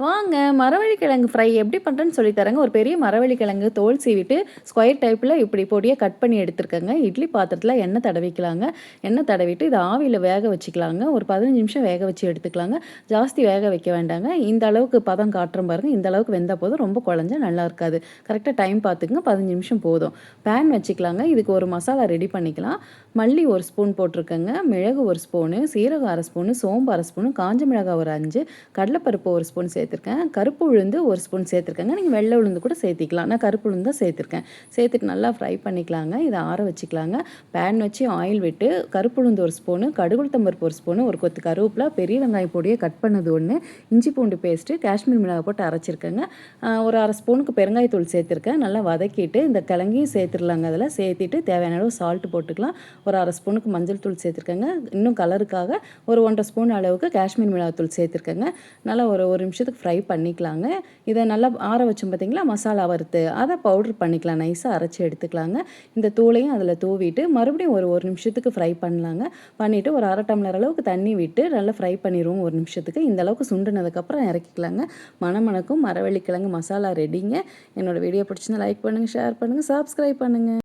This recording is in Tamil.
வாங்க மரவள்ளிக்கிழங்கு ஃப்ரை எப்படி பண்ணுறேன்னு சொல்லி தரேங்க. ஒரு பெரிய மரவள்ளிக்கிழங்கு தோல் சீவிட்டு ஸ்கொயர் டைப்பில் இப்படி பொடியாக கட் பண்ணி எடுத்துருக்கேங்க. இட்லி பாத்திரத்தில் எண்ணெய் தடவிக்கலாங்க. எண்ணெய் தடவிட்டு இதை ஆவியில் வேக வச்சுக்கலாங்க. ஒரு 15 நிமிஷம் வேக வச்சு எடுத்துக்கலாங்க. ஜாஸ்தி வேக வைக்க வேண்டாங்க. இந்த அளவுக்கு பதம் காட்டுறோம் பாருங்கள். இந்த அளவுக்கு வெந்தால் போதும். ரொம்ப குழஞ்சா நல்லா இருக்காது. கரெக்டாக டைம் பார்த்துக்குங்க. 15 நிமிஷம் போதும். பேன் வச்சுக்கலாங்க. இதுக்கு ஒரு மசாலா ரெடி பண்ணிக்கலாம். மல்லி 1 ஸ்பூன் போட்டிருக்கேங்க. மிளகு 1 ஸ்பூனு, சீரகம் 1/2 ஸ்பூனு, சோம்பு 1/2 ஸ்பூனு, காஞ்ச மிளகாய் ஒரு 5, கடலைப்பருப்பு 1 ஸ்பூன் சேர்த்துருக்கேன். கருப்பு உளுந்து 1 ஸ்பூன் சேர்த்துருக்கேங்க. நீங்கள் வெள்ளை உளுந்து கூட சேர்த்திக்கலாம். நான் கருப்பு உளுந்து தான் சேர்த்துருக்கேன். சேர்த்துட்டு நல்லா ஃப்ரை பண்ணிக்கலாங்க. இதை ஆற வச்சுக்கலாங்க. பேன் வச்சு ஆயில் விட்டு கருப்பு உளுந்து 1 ஸ்பூனு, கடுகுளுத்தம்பருப்பு 1 ஸ்பூனு, ஒரு கொத்து கருவேப்பிலை, பெரிய வெங்காயம் பொடியை கட் பண்ணது 1, இஞ்சி பூண்டு பேஸ்ட்டு, காஷ்மீர் மிளகாய் போட்டு அரைச்சிருக்கேங்க. ஒரு 1/2 ஸ்பூனுக்கு பெருங்காயத்தூள் சேர்த்துருக்கேன். நல்லா வதக்கிட்டு இந்த கிழங்கையும் சேர்த்துடலாங்க. அதில் சேர்த்திட்டு தேவையான அளவு சால்ட்டு போட்டுக்கலாம். ஒரு 1/2 ஸ்பூனுக்கு மஞ்சள் தூள் சேர்த்துருக்கேங்க. இன்னும் கலருக்காக ஒரு 1/2 ஸ்பூன் அளவுக்கு காஷ்மீர் மிளகாத்தூள் சேர்த்துருக்கேங்க. நல்லா ஒரு நிமிஷத்துக்கு ஃப்ரை பண்ணிக்கலாங்க. இதை நல்லா ஆற வச்சோம் பார்த்தீங்களா, மசாலா வறுத்து அதை பவுட்ரு பண்ணிக்கலாம். நைஸாக அரைச்சி எடுத்துக்கலாங்க. இந்த தூளையும் அதில் தூவிட்டு மறுபடியும் ஒரு நிமிஷத்துக்கு ஃப்ரை பண்ணலாங்க. பண்ணிவிட்டு ஒரு 1/2 டம்ளர் அளவுக்கு தண்ணி விட்டு நல்லா ஃப்ரை பண்ணிடுவோம் 1 நிமிஷத்துக்கு. இந்த அளவுக்கு சுண்டுனதுக்கப்புறம் இறக்கிக்கலாங்க. மணமணக்கும் மரவள்ளிக்கிழங்கு மசாலா ரெடிங்க. என்னோடய வீடியோ பிடிச்சிருந்தா லைக் பண்ணுங்கள், ஷேர் பண்ணுங்கள், சப்ஸ்கிரைப் பண்ணுங்கள்.